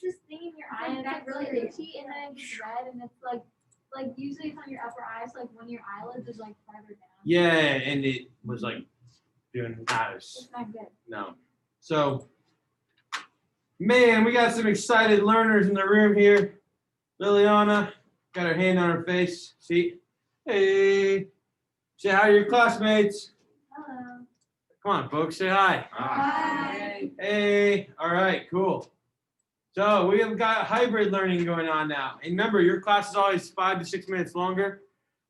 it's this thing in your eye, and it's like really itchy, and then it gets red, and it's like usually it's on your upper eye, so like one of your eyelids is like farther down. Yeah, and it was like doing nice. It's not good. No. So, man, we got some excited learners in the room here. Liliana got her hand on her face. See? Hey. Say hi to your classmates. Hello. Come on, folks. Say hi. Hi. Hey. All right, cool. So we have got hybrid learning going on now. And remember, your class is always 5 to 6 minutes longer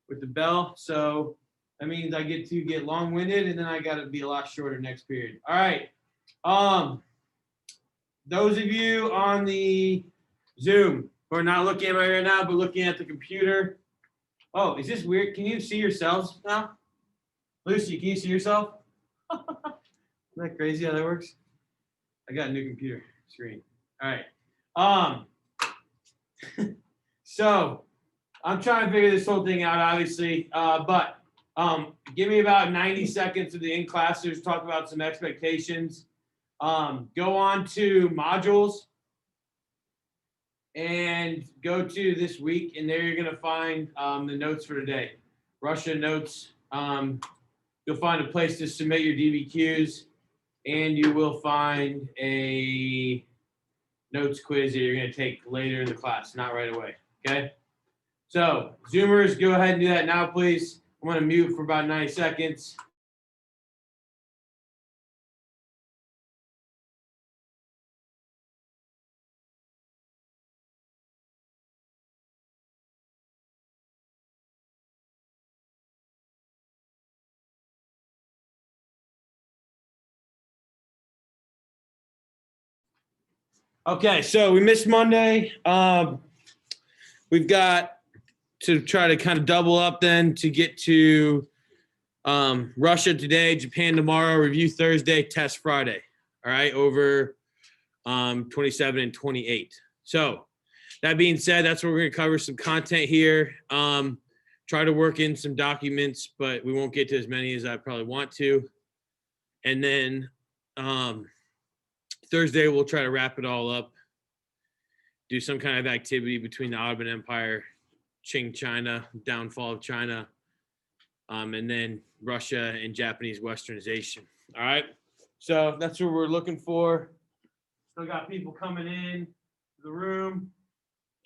with the bell. So that means I get to get long-winded, and then I got to be a lot shorter next period. All right. Those of you on the Zoom who are not looking at me right now, but looking at the computer. Oh, is this weird? Can you see yourselves now? Lucy, can you see yourself? Isn't that crazy how that works? I got a new computer screen. All right. So I'm trying to figure this whole thing out, obviously. But give me about 90 seconds of the in-classers, talk about some expectations. Go on to modules and go to this week, and there you're going to find the notes for today. Russia notes. You'll find a place to submit your DBQs, and you will find a notes quiz that you're going to take later in the class, not right away. Okay? So, Zoomers, go ahead and do that now, please. I'm going to mute for about 90 seconds. Okay, so we missed Monday. We've got to try to kind of double up then to get to Russia today, Japan tomorrow, review Thursday, test Friday. All right, over 27 and 28. So that being said, that's where we're going to cover some content here. Try to work in some documents, but we won't get to as many as I probably want to. And then Thursday, we'll try to wrap it all up, do some kind of activity between the Ottoman Empire, Qing China, downfall of China, and then Russia and Japanese westernization. All right. So that's what we're looking for. Still got people coming in the room.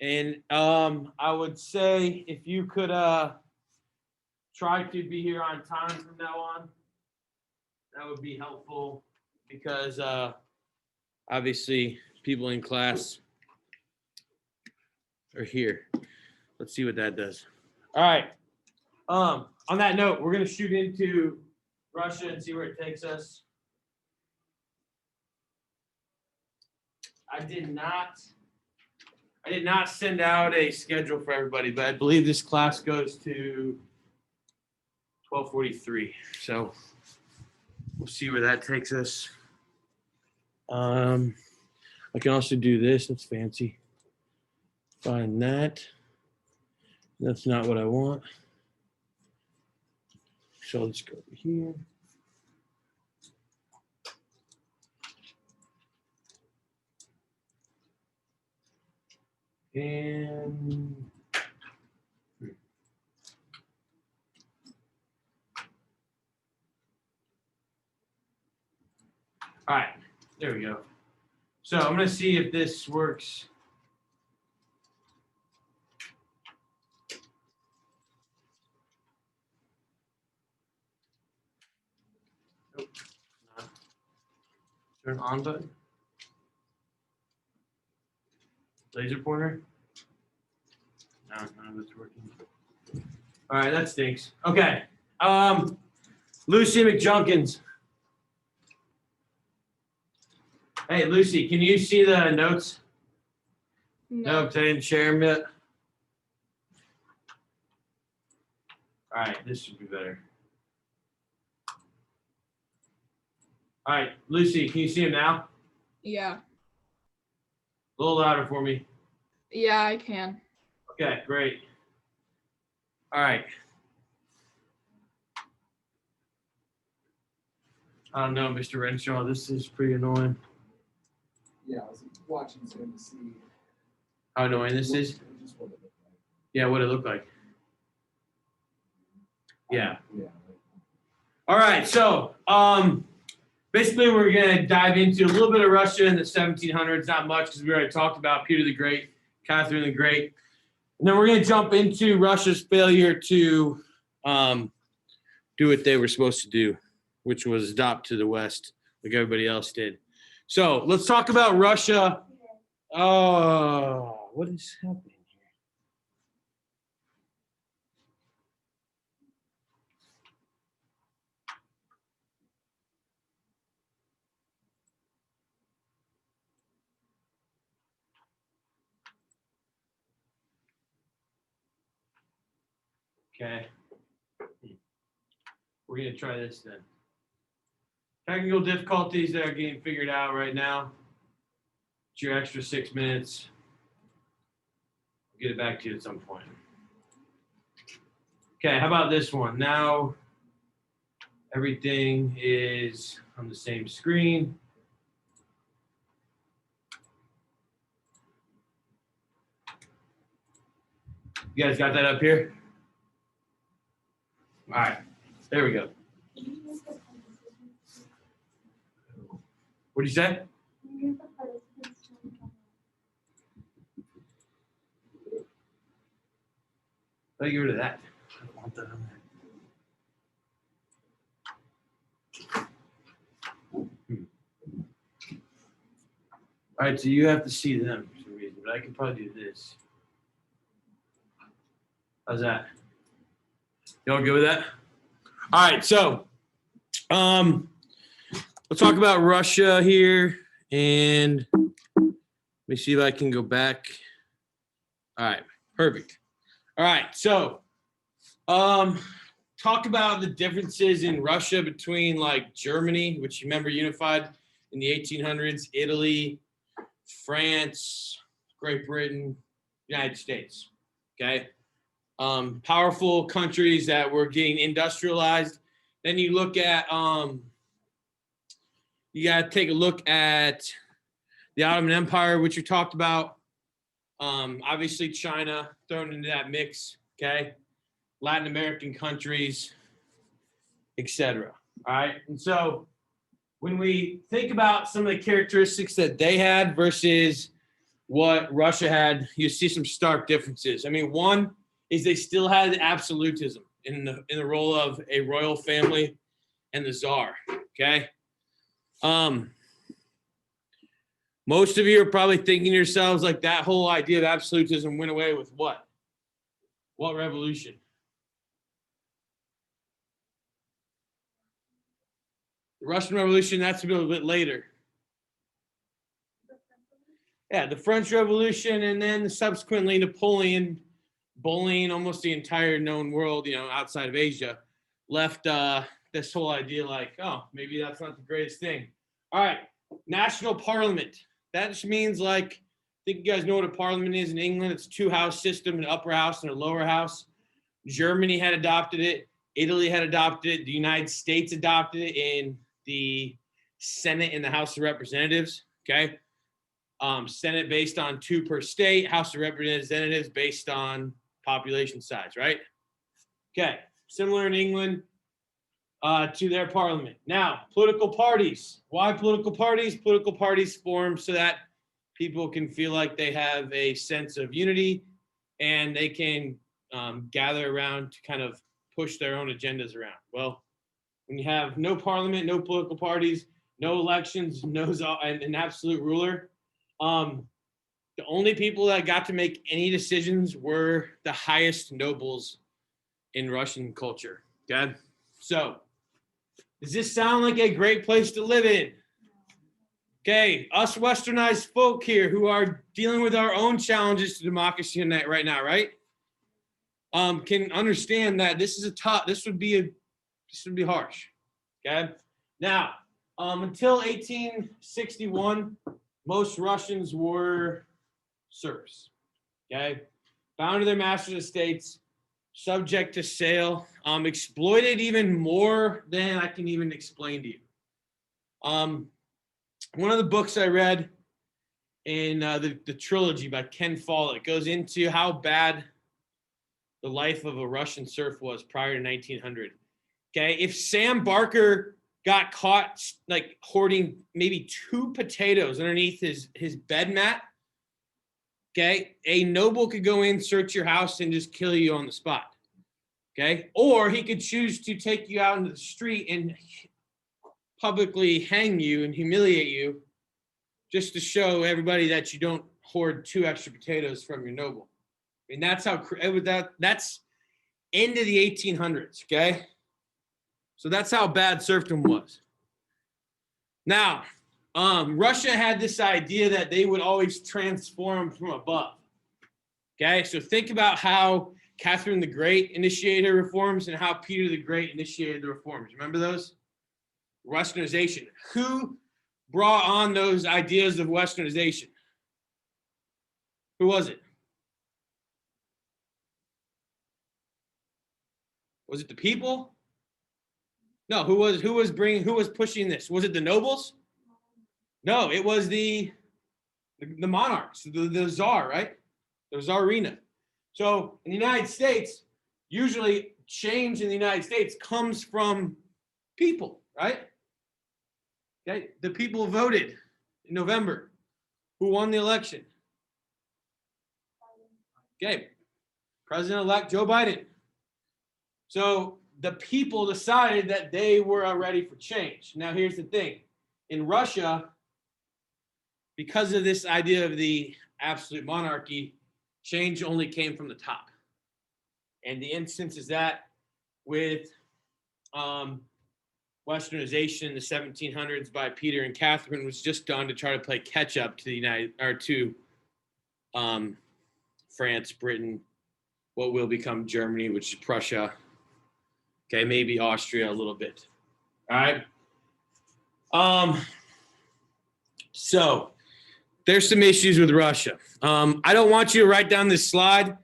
And I would say if you could try to be here on time from now on, that would be helpful because obviously people in class are here. Let's see what that does. All right. On that note, we're going to shoot into Russia and see where it takes us. I did not send out a schedule for everybody, but I believe this class goes to 12:43. So we'll see where that takes us. I can also do this. That's fancy. Find that. That's not what I want. So let's go over here. And all right, there we go. So I'm going to see if this works. Nope. No. Turn on button. Laser pointer. No, none of it's working. All right, that stinks. Okay. Lucy McJunkins. Hey, Lucy, can you see the notes? No, because I didn't share them yet. All right, this should be better. All right, Lucy, can you see them now? Yeah. A little louder for me. Yeah, I can. Okay, great. All right. I don't know, Mr. Renshaw, this is pretty annoying. Yeah, I was watching Zoom to see. How annoying this is? Just what it looked like. Yeah, what it looked like. Yeah. Yeah. All right, so basically we're gonna dive into a little bit of Russia in the 1700s, not much because we already talked about Peter the Great, Catherine the Great, and then we're gonna jump into Russia's failure to do what they were supposed to do, which was adopt to the West like everybody else did. So let's talk about Russia. Oh, what is happening here? Okay. We're going to try this then. Technical difficulties that are getting figured out right now. It's your extra 6 minutes. I'll get it back to you at some point. Okay, how about this one? Now everything is on the same screen. You guys got that up here? All right, there we go. What did you say? Let me get rid of that. I don't want that on there. All right, so you have to see them for some reason, but I can probably do this. How's that? You all good with that? All right, so we'll talk about Russia here, and let me see if I can go back. All right, perfect. All right, so talk about the differences in Russia between like Germany, which you remember unified in the 1800s, Italy, France, Great Britain, United States. Okay. Powerful countries that were getting industrialized. Then you look at you got to take a look at the Ottoman Empire, which you talked about. Obviously China thrown into that mix. Okay. Latin American countries, etc. All right. And so when we think about some of the characteristics that they had versus what Russia had, you see some stark differences. I mean, one is they still had absolutism in the role of a royal family and the czar. Okay. Most of you are probably thinking to yourselves like that whole idea of absolutism went away with what? What revolution? The Russian Revolution, that's a little bit later. Yeah, the French Revolution, and then subsequently Napoleon bullying almost the entire known world, outside of Asia, left this whole idea like, oh, maybe that's not the greatest thing. All right, national parliament. That just means like, I think you guys know what a parliament is in England. It's a two-house system, an upper house and a lower house. Germany had adopted it. Italy had adopted it. The United States adopted it in the Senate and the House of Representatives. Okay. Senate based on 2 per state, House of Representatives based on population size, right? Okay, similar in England to their parliament. Now, political parties. Why political parties? Political parties form so that people can feel like they have a sense of unity and they can gather around to kind of push their own agendas around. Well, when you have no parliament, no political parties, no elections, and an absolute ruler, the only people that got to make any decisions were the highest nobles in Russian culture. Okay, so does this sound like a great place to live in? Okay, us westernized folk here who are dealing with our own challenges to democracy right now, right? Can understand that this would be harsh. Okay, now until 1861. Most Russians were serfs, okay? Bound to their master's estates, subject to sale, exploited even more than I can even explain to you. One of the books I read in the trilogy by Ken Follett. It goes into how bad the life of a Russian serf was prior to 1900. Okay, if Sam Barker got caught like hoarding maybe 2 potatoes underneath his bed mat, okay, a noble could go in, search your house, and just kill you on the spot. Okay, or he could choose to take you out into the street and publicly hang you and humiliate you, just to show everybody that you don't hoard 2 extra potatoes from your noble. I mean, that's how that's into the 1800s. Okay, so that's how bad serfdom was. Now, Russia had this idea that they would always transform from above. Okay, so think about how Catherine the Great initiated her reforms and how Peter the Great initiated the reforms. Remember those? Westernization. Who brought on those ideas of Westernization? Who was it? Was it the people? No, who was pushing this? Was it the nobles? No, it was the monarchs, the czar, right? The czarina. So in the United States, usually change in the United States comes from people, right? Okay, the people voted in November. Who won the election? Okay, President-elect Joe Biden. So the people decided that they were ready for change. Now, here's the thing. In Russia, because of this idea of the absolute monarchy, change only came from the top. And the instance is that with Westernization in the 1700s by Peter and Catherine was just done to try to play catch up to France, Britain, what will become Germany, which is Prussia. Okay, maybe Austria a little bit. All right. So there's some issues with Russia. I don't want you to write down this slide.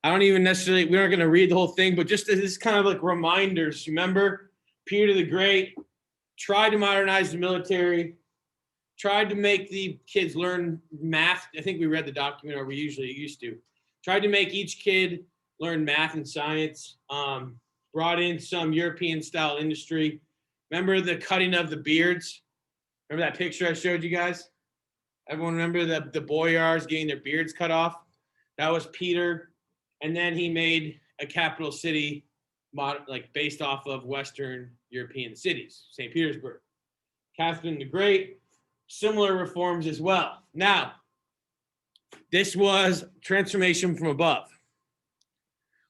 I don't even necessarily, we aren't going to read the whole thing, but just as this kind of like reminders. Remember, Peter the Great tried to modernize the military, tried to make the kids learn math. I think we read the document, or we usually used to. Tried to make each kid learn math and science. Brought in some European-style industry. Remember the cutting of the beards? Remember that picture I showed you guys? Everyone remember the boyars getting their beards cut off? That was Peter. And then he made a capital city like based off of Western European cities, St. Petersburg. Catherine the Great, similar reforms as well. Now, this was transformation from above.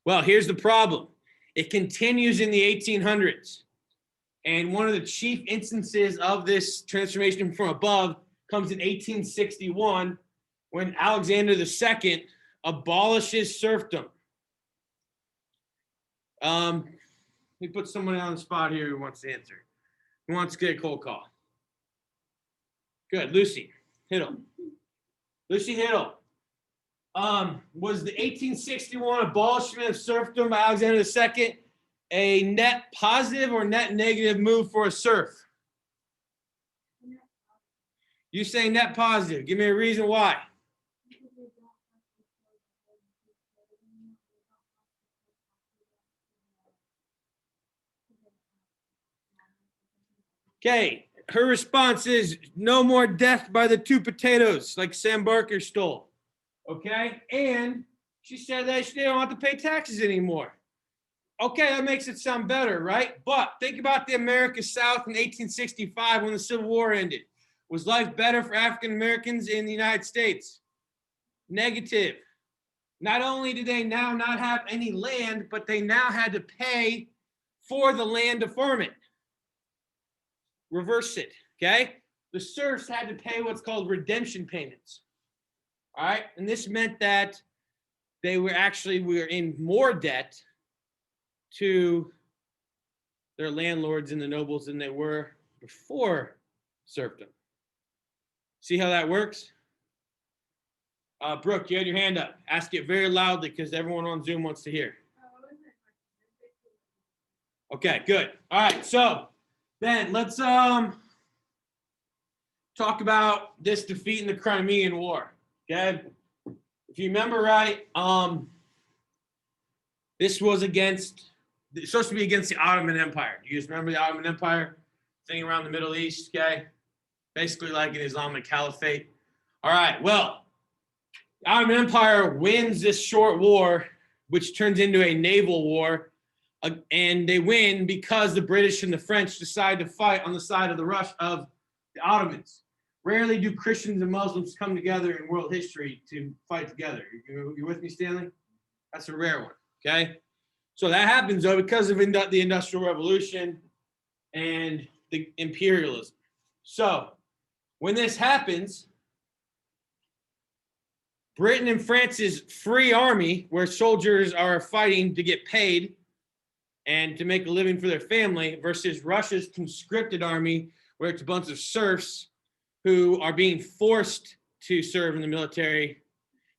Well, here's the problem. It continues in the 1800s. And one of the chief instances of this transformation from above comes in 1861 when Alexander II abolishes serfdom. Let me put someone on the spot here who wants to answer. Who wants to get a cold call? Good, Lucy Hiddle. Lucy Hiddle. Was the 1861 abolishment of serfdom by Alexander II a net positive or net negative move for a serf? You say net positive. Give me a reason why. Okay, her response is no more death by the 2 potatoes like Sam Barker stole. Okay, and she said that they don't have to pay taxes anymore. Okay, that makes it sound better, right? But think about the America South in 1865 when the Civil War ended. Was life better for African Americans in the United States? Negative. Not only did they now not have any land, but they now had to pay for the land to farm it. Reverse it, okay? The serfs had to pay what's called redemption payments. All right, and this meant that they were in more debt to their landlords and the nobles than they were before serfdom. See how that works? Brooke, you had your hand up. Ask it very loudly because everyone on Zoom wants to hear. Okay, good. All right, so then let's talk about this defeat in the Crimean War. Okay, if you remember right, this was it's supposed to be against the Ottoman Empire. Do you guys remember the Ottoman Empire thing around the Middle East? Okay, basically like an Islamic caliphate. All right, well, the Ottoman Empire wins this short war, which turns into a naval war, and they win because the British and the French decide to fight on the side of the Ottomans. Rarely do Christians and Muslims come together in world history to fight together. You with me, Stanley? That's a rare one, okay? So that happens, though, because of the Industrial Revolution and the imperialism. So when this happens, Britain and France's free army, where soldiers are fighting to get paid and to make a living for their family, versus Russia's conscripted army, where it's a bunch of serfs who are being forced to serve in the military,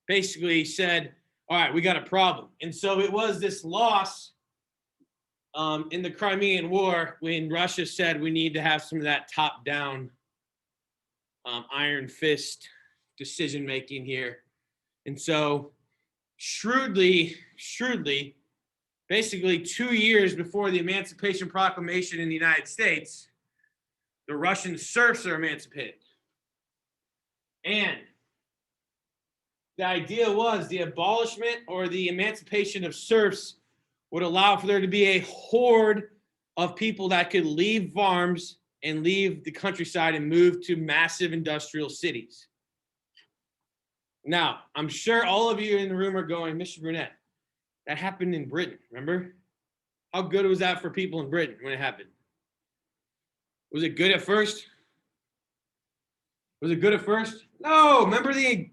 basically said, all right, we got a problem. And so it was this loss in the Crimean War when Russia said we need to have some of that top-down iron fist decision-making here. And so shrewdly, basically 2 years before the Emancipation Proclamation in the United States, the Russian serfs are emancipated. And the idea was the abolishment or the emancipation of serfs would allow for there to be a horde of people that could leave farms and leave the countryside and move to massive industrial cities. Now, I'm sure all of you in the room are going, Mr. Brunette, that happened in Britain, remember? How good was that for people in Britain when it happened? Was it good at first? Was it good at first? No, remember the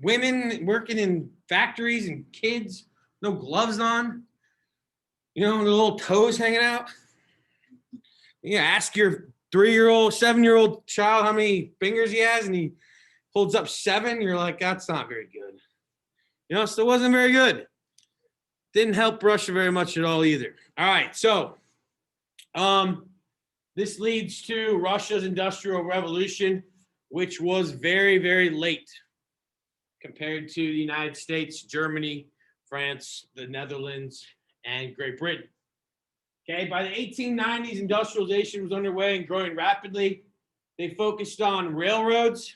women working in factories and kids, no gloves on, you know, the little toes hanging out. Yeah, ask your 3-year-old, 7-year-old child how many fingers he has, and he holds up 7. You're like, that's not very good. You know, still wasn't very good. Didn't help Russia very much at all either. All right, so this leads to Russia's Industrial Revolution, which was very, very late compared to the United States, Germany, France, the Netherlands, and Great Britain. Okay, by the 1890s, industrialization was underway and growing rapidly. They focused on railroads,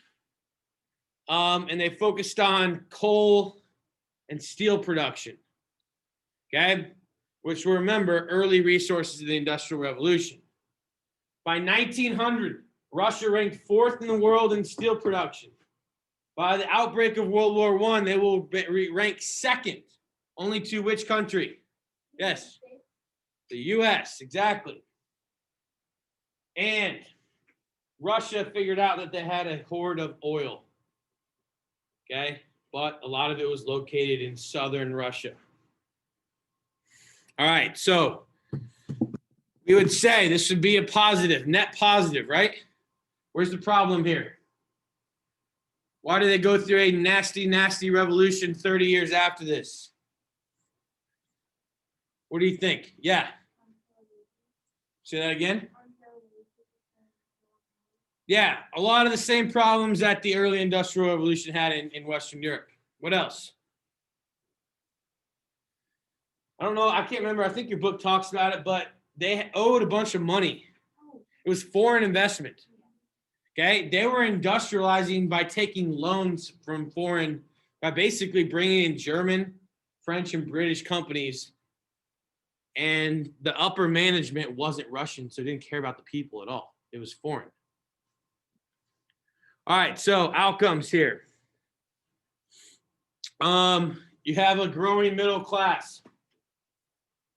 and they focused on coal and steel production, okay, which were, remember, early resources of the Industrial Revolution. By 1900, Russia ranked 4th in the world in steel production. By the outbreak of World War I, they will rank 2nd, only to which country? Yes, the U.S., exactly. And Russia figured out that they had a hoard of oil, okay? But a lot of it was located in southern Russia. All right, so we would say this would be a positive, net positive, right? Where's the problem here? Why did they go through a nasty, nasty revolution 30 years after this? What do you think? Yeah. Say that again? Yeah, a lot of the same problems that the early Industrial Revolution had in Western Europe. What else? I don't know. I can't remember. I think your book talks about it, but they owed a bunch of money. It was foreign investment. Okay, they were industrializing by taking loans from foreign, by basically bringing in German, French, and British companies, and the upper management wasn't Russian, so it didn't care about the people at all. It was foreign. All right, so outcomes here. You have a growing middle class,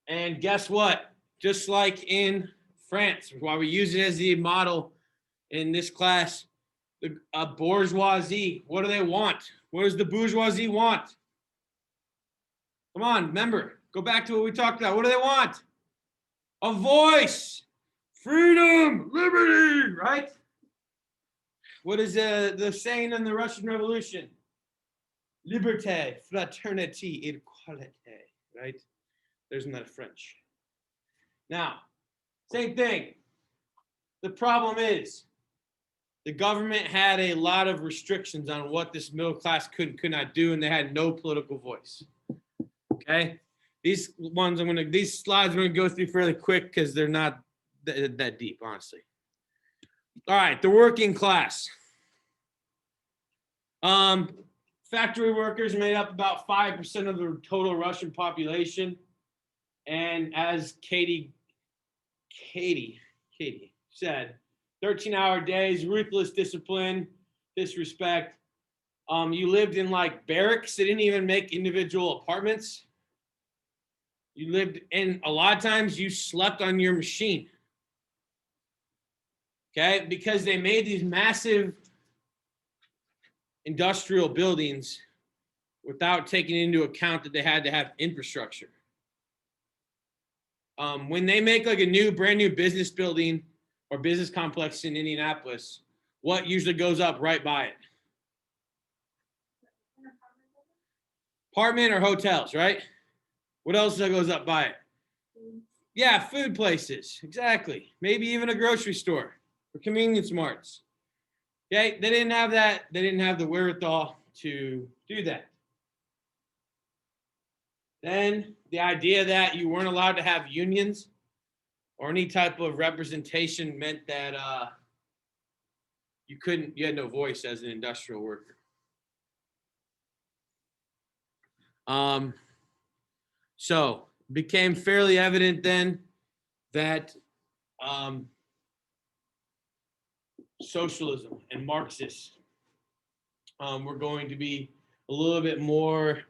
and guess what? Just like in France, why we use it as the model in this class, the bourgeoisie, what do they want? What does the bourgeoisie want? Come on, remember, go back to what we talked about. What do they want? A voice, freedom, liberty, right? What is the saying in the Russian Revolution? Liberté, fraternité, equalité, right? There's not French. Now, same thing. The problem is the government had a lot of restrictions on what this middle class could not do, and they had no political voice. Okay, these slides I'm gonna go through fairly quick because they're not that deep, honestly. All right, the working class. Factory workers made up about 5% of the total Russian population, and as Katie said, 13-hour days, ruthless discipline, disrespect. You lived in like barracks. They didn't even make individual apartments. You lived in, a lot of times you slept on your machine. Okay, because they made these massive industrial buildings without taking into account that they had to have infrastructure. When they make like a brand new business building or business complex in Indianapolis, what usually goes up right by it? Apartment or hotels, right? What else goes up by it? Yeah, food places, exactly. Maybe even a grocery store or convenience marts. Okay, they didn't have that. They didn't have the wherewithal to do that. Then the idea that you weren't allowed to have unions or any type of representation meant that you had no voice as an industrial worker. So it became fairly evident then that socialism and Marxists were going to be a little bit more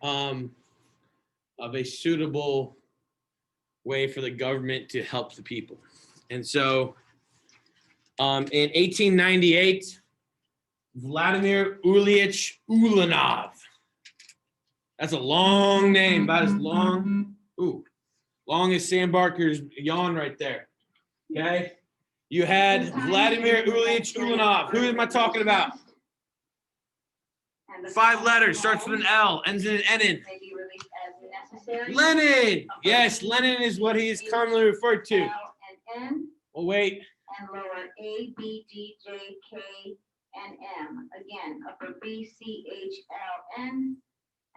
of a suitable way for the government to help the people. And so in 1898, Vladimir Ilyich Ulyanov. That's a long name, about as long as Sam Barker's yawn right there. Okay? You had Vladimir Ilyich Ulyanov. Who am I talking about? 5 letters, starts with an L, ends in an N. Lenin. Yes, Lenin is what he is commonly referred to. Oh, wait. And lower A, B, D, J, K, and M. Again, upper B, C, H, L, N,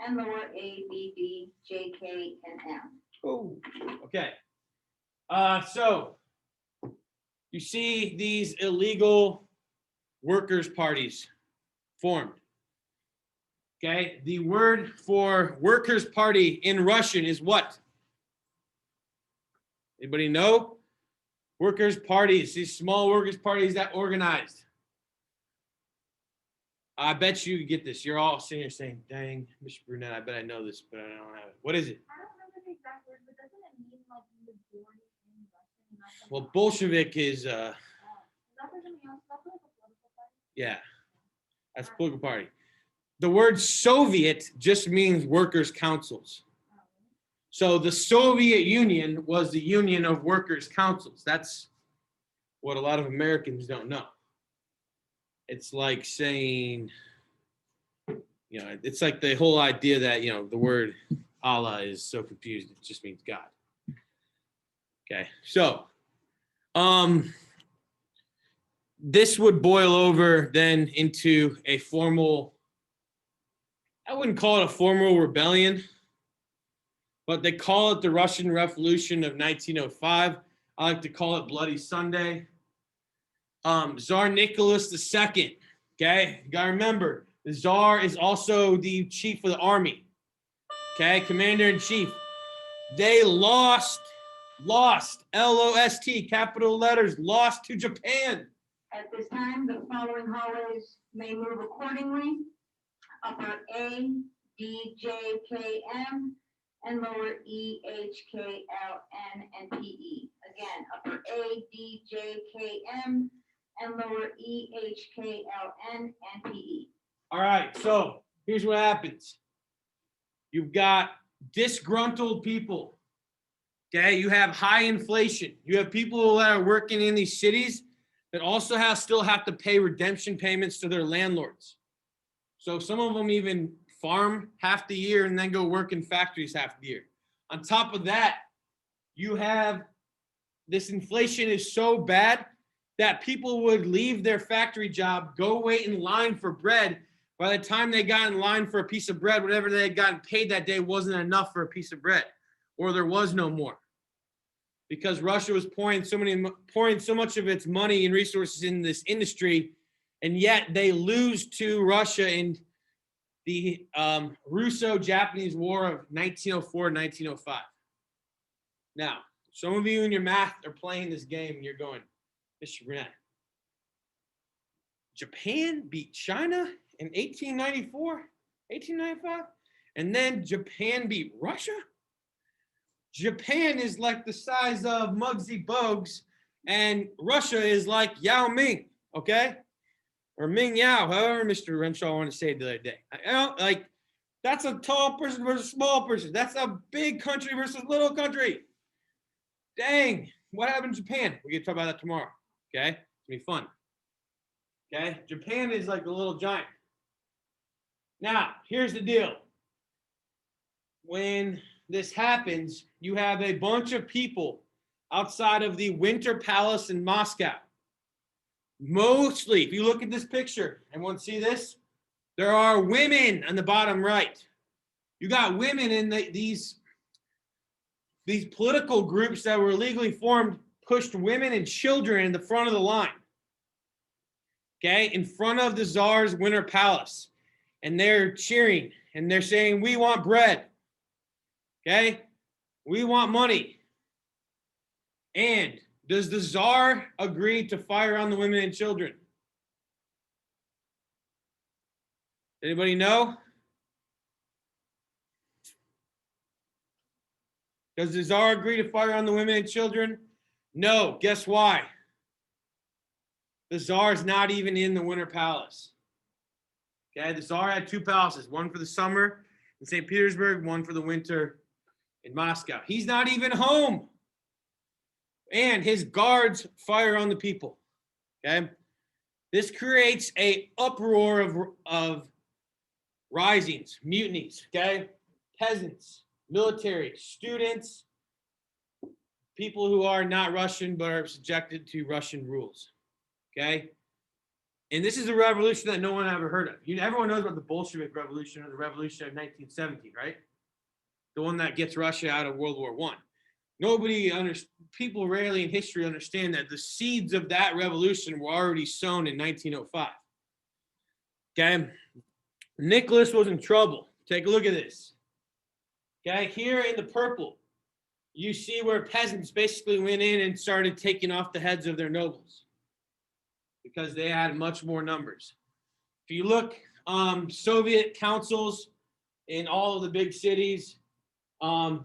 and lower A, B, D, J, K, and M. Oh, okay. So you see these illegal workers' parties formed. Okay, the word for workers' party in Russian is what? Anybody know? Workers' parties, these small workers' parties that organized. I bet you get this. You're all sitting here saying, dang, Mr. Brunette, I bet I know this, but I don't have it. What is it? I don't remember the exact word, but doesn't it mean like majority in Russian? Not something Well, else? Bolshevik is, Is that for something else? Is that for like a political party? yeah, that's a political party. The word Soviet just means workers' councils. So the Soviet Union was the union of workers' councils. That's what a lot of Americans don't know. It's like saying, it's like the whole idea that, the word Allah is so confused, it just means God. Okay, so this would boil over then into a formal, I wouldn't call it a formal rebellion, but they call it the Russian Revolution of 1905. I like to call it Bloody Sunday. Tsar Nicholas II, okay? You gotta remember, the Tsar is also the chief of the army, okay? Commander-in-chief. They lost, L-O-S-T, capital letters, lost to Japan. At this time, the following hallways may move accordingly. Upper A, D, J, K, M, and lower E, H, K, L, N, and P, E. Again, upper A, D, J, K, M, and lower E, H, K, L, N, and P, E. All right, so here's what happens. You've got disgruntled people, okay? You have high inflation. You have people that are working in these cities that also still have to pay redemption payments to their landlords. So some of them even farm half the year and then go work in factories half the year. On top of that, you have this inflation is so bad that people would leave their factory job, go wait in line for bread. By the time they got in line for a piece of bread, whatever they had gotten paid that day wasn't enough for a piece of bread, or there was no more. Because Russia was pouring so much of its money and resources in this industry, and yet they lose to Russia in the Russo-Japanese War of 1904-1905. Now, some of you in your math are playing this game and you're going, Mr. Burnett, Japan beat China in 1894, 1895, and then Japan beat Russia? Japan is like the size of Muggsy Bogues, and Russia is like Yao Ming, okay? Or Ming Yao, however Mr. Renshaw wanted to say it the other day. Like, that's a tall person versus a small person. That's a big country versus little country. Dang, what happened in Japan? We can talk about that tomorrow, okay? It's gonna be fun. Okay, Japan is like the little giant. Now, here's the deal. When this happens, you have a bunch of people outside of the Winter Palace in Moscow. Mostly, if you look at this picture, everyone see this? There are women on the bottom right. You got women in these political groups that were legally formed, pushed women and children in the front of the line. Okay, in front of the Tsar's Winter Palace. And they're cheering and they're saying, we want bread. Okay, we want money. And does the Tsar agree to fire on the women and children? Anybody know? Does the Tsar agree to fire on the women and children? No. Guess why? The Tsar is not even in the Winter Palace. Okay, the Tsar had two palaces, one for the summer in St. Petersburg, one for the winter in Moscow. He's not even home. And his guards fire on the people. Okay, this creates an uproar of risings, mutinies. Okay, peasants, military, students, people who are not Russian but are subjected to Russian rules. Okay, and this is a revolution that no one ever heard of. Everyone knows about the Bolshevik Revolution or the Revolution of 1917, right? The one that gets Russia out of World War I. People rarely in history understand that the seeds of that revolution were already sown in 1905. Okay, Nicholas was in trouble. Take a look at this. Okay, here in the purple, you see where peasants basically went in and started taking off the heads of their nobles because they had much more numbers. If you look, Soviet councils in all of the big cities,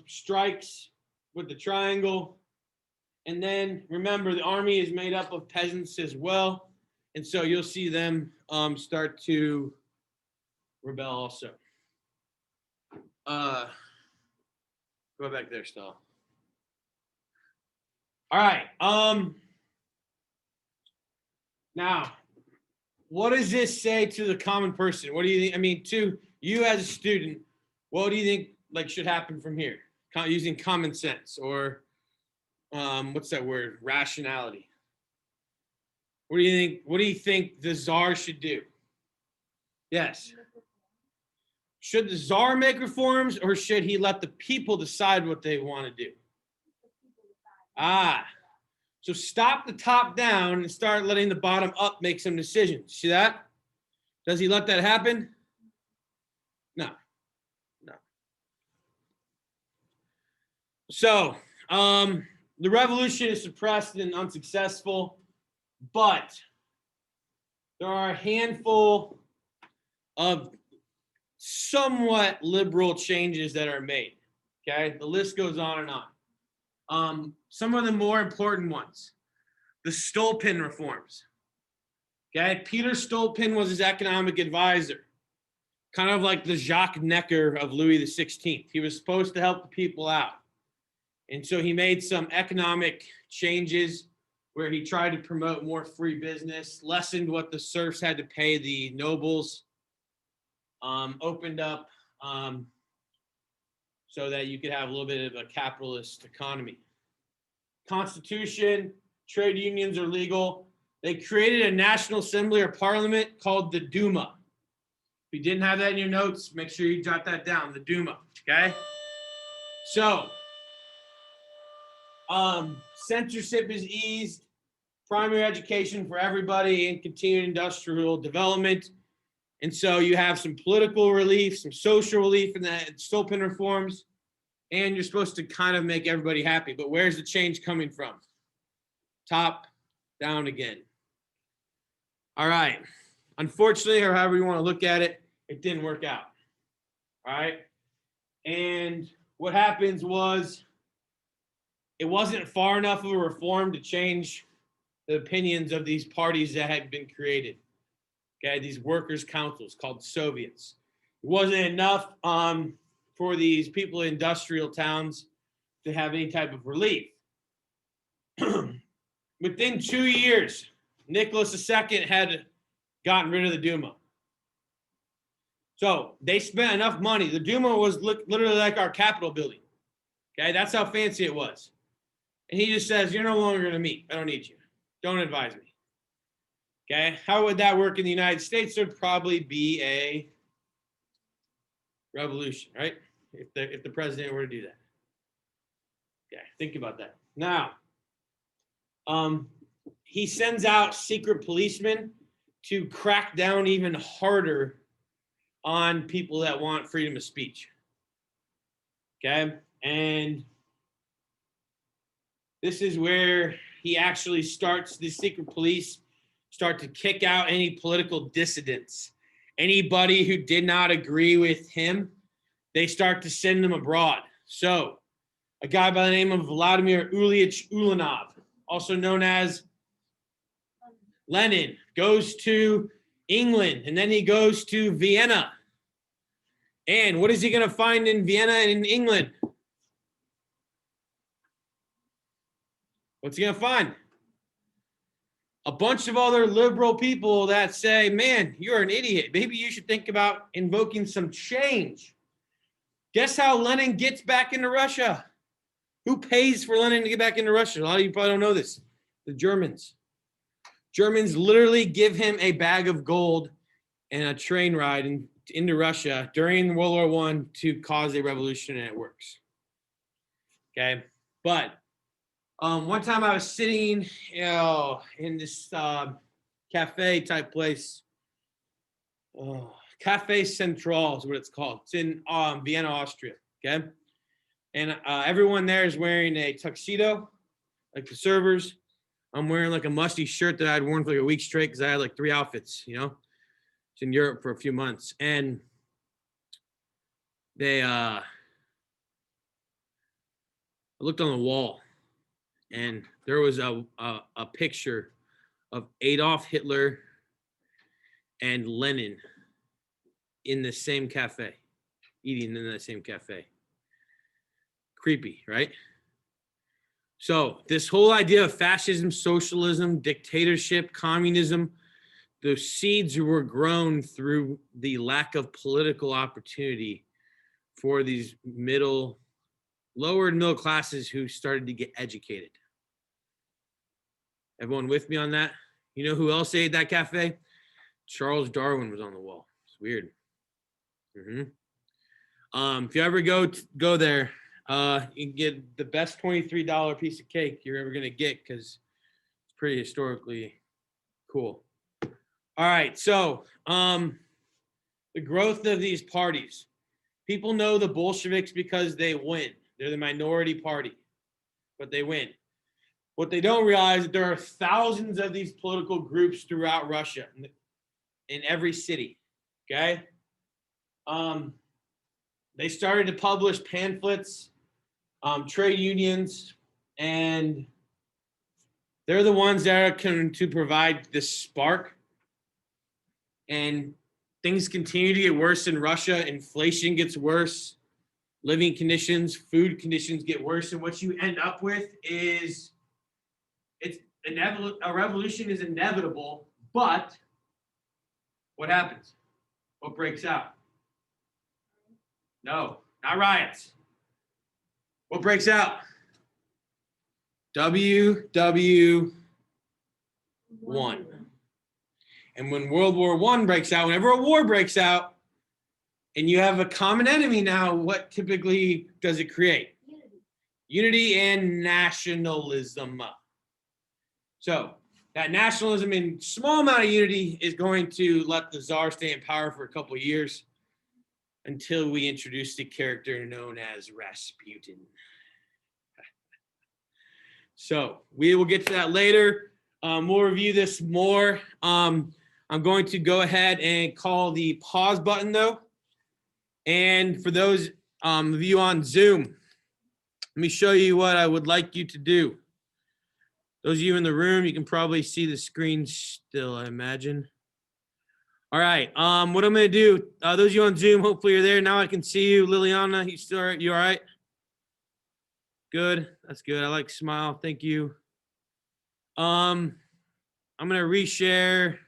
strikes with the triangle. And then remember, the army is made up of peasants as well. And so you'll see them start to rebel also. Go back there, Stahl. All right. Now, what does this say to the common person? What do you think? I mean, to you as a student, what do you think should happen from here? Using common sense or what's that word? Rationality. What do you think? What do you think the Tsar should do? Yes. Should the Tsar make reforms or should he let the people decide what they want to do? So stop the top down and start letting the bottom up make some decisions. See that? Does he let that happen? No. So the revolution is suppressed and unsuccessful, but there are a handful of somewhat liberal changes that are made. Okay, the list goes on and on. Some of the more important ones, the Stolpen reforms. Okay, Peter Stolpen was his economic advisor, kind of like the Jacques Necker of Louis XVI. He was supposed to help the people out. And so he made some economic changes where he tried to promote more free business, lessened what the serfs had to pay the nobles, opened up so that you could have a little bit of a capitalist economy. Constitution, trade unions are legal. They created a national assembly or parliament called the Duma. If you didn't have that in your notes, make sure you jot that down, the Duma, okay? So, censorship is eased, primary education for everybody, and continued industrial development. And so you have some political relief, some social relief in the Stolpen reforms, and you're supposed to kind of make everybody happy. But where's the change coming from? Top down again. All right. Unfortunately, or however you want to look at it, it didn't work out. All right. And what happens was it wasn't far enough of a reform to change the opinions of these parties that had been created. Okay, these workers' councils called Soviets. It wasn't enough for these people in industrial towns to have any type of relief. Within 2 years, Nicholas II had gotten rid of the Duma. So they spent enough money. The Duma was literally like our Capitol building. Okay, that's how fancy it was. And he just says, you're no longer going to meet. I don't need you. Don't advise me. Okay, how would that work in the United States? There'd probably be a revolution, right? If the president were to do that. Okay, think about that. Now, he sends out secret policemen to crack down even harder on people that want freedom of speech. Okay, and this is where he actually starts, the secret police start to kick out any political dissidents. Anybody who did not agree with him, they start to send them abroad. So a guy by the name of Vladimir Ilyich Ulyanov, also known as Lenin, goes to England, and then he goes to Vienna. And what is he going to find in Vienna and in England? What's he going to find? A bunch of other liberal people that say, man, you're an idiot. Maybe you should think about invoking some change. Guess how Lenin gets back into Russia? Who pays for Lenin to get back into Russia? A lot of you probably don't know this. The Germans. Germans literally give him a bag of gold and a train ride into Russia during World War I to cause a revolution, and it works. Okay, but one time I was sitting, in this cafe type place. Cafe Central is what it's called. It's in Vienna, Austria. Okay, and everyone there is wearing a tuxedo, like the servers. I'm wearing like a musty shirt that I'd worn for like a week straight because I had like 3 outfits. You know, it's in Europe for a few months, and they I looked on the wall. And there was a picture of Adolf Hitler and Lenin in the same cafe, eating in the same cafe. Creepy, right? So this whole idea of fascism, socialism, dictatorship, communism, the seeds were grown through the lack of political opportunity for these lower and middle classes who started to get educated. Everyone with me on that? You know who else ate that cafe? Charles Darwin was on the wall. It's weird. If you ever go there, you can get the best $23 piece of cake you're ever gonna get because it's pretty historically cool. All right, so the growth of these parties. People know the Bolsheviks because they win. They're the minority party, but they win. What they don't realize is that there are thousands of these political groups throughout Russia, in every city, okay? They started to publish pamphlets, trade unions, and they're the ones that are going to provide this spark. And things continue to get worse in Russia. Inflation gets worse. Living conditions, food conditions get worse. And what you end up with is it's inevitable. A revolution is inevitable, but what happens? What breaks out? No, not riots. What breaks out? WW One. And when World War I breaks out, whenever a war breaks out, and you have a common enemy now, what typically does it create? Unity and nationalism. So that nationalism and small amount of unity is going to let the Tsar stay in power for a couple of years until we introduce the character known as Rasputin. So we will get to that later. We'll review this more. I'm going to go ahead and call the pause button though. And for those of you on Zoom, let me show you what I would like you to do. Those of you in the room, you can probably see the screen still, I imagine. All right, what I'm gonna do, those of you on Zoom, hopefully you're there. Now I can see you. Liliana, you all right? Good, that's good. I like smile, thank you. I'm gonna reshare.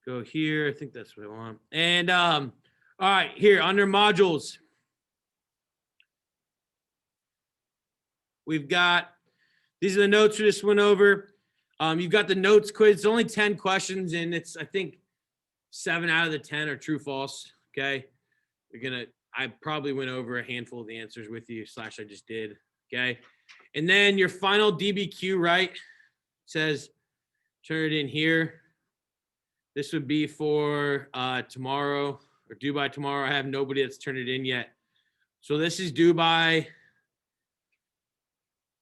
Go here, I think that's what I want. And all right, here under modules, we've got, these are the notes we just went over. You've got the notes quiz. It's only 10 questions, and it's, I think, 7 out of the 10 are true, false. Okay. I probably went over a handful of the answers with you, / I just did. Okay. And then your final DBQ, right? Says turn it in here. This would be for tomorrow or due by tomorrow. I have nobody that's turned it in yet. So this is due by,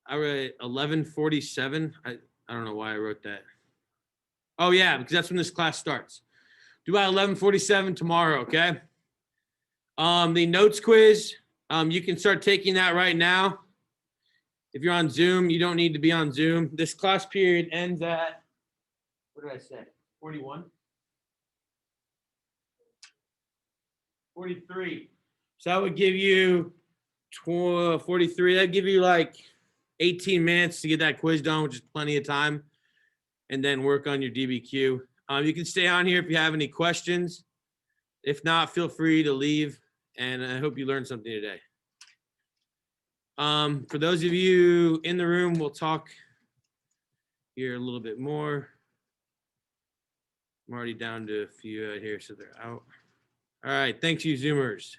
I read 11:47. I don't know why I wrote that. Oh yeah, because that's when this class starts. Due by 11:47 tomorrow, okay? The notes quiz, you can start taking that right now. If you're on Zoom, you don't need to be on Zoom. This class period ends at, what did I say? 41? 43. So that would give you 43. That'd give you like 18 minutes to get that quiz done, which is plenty of time, and then work on your DBQ. You can stay on here if you have any questions. If not, feel free to leave, and I hope you learned something today. For those of you in the room, we'll talk here a little bit more. I'm already down to a few out here, so they're out. All right, thanks you Zoomers.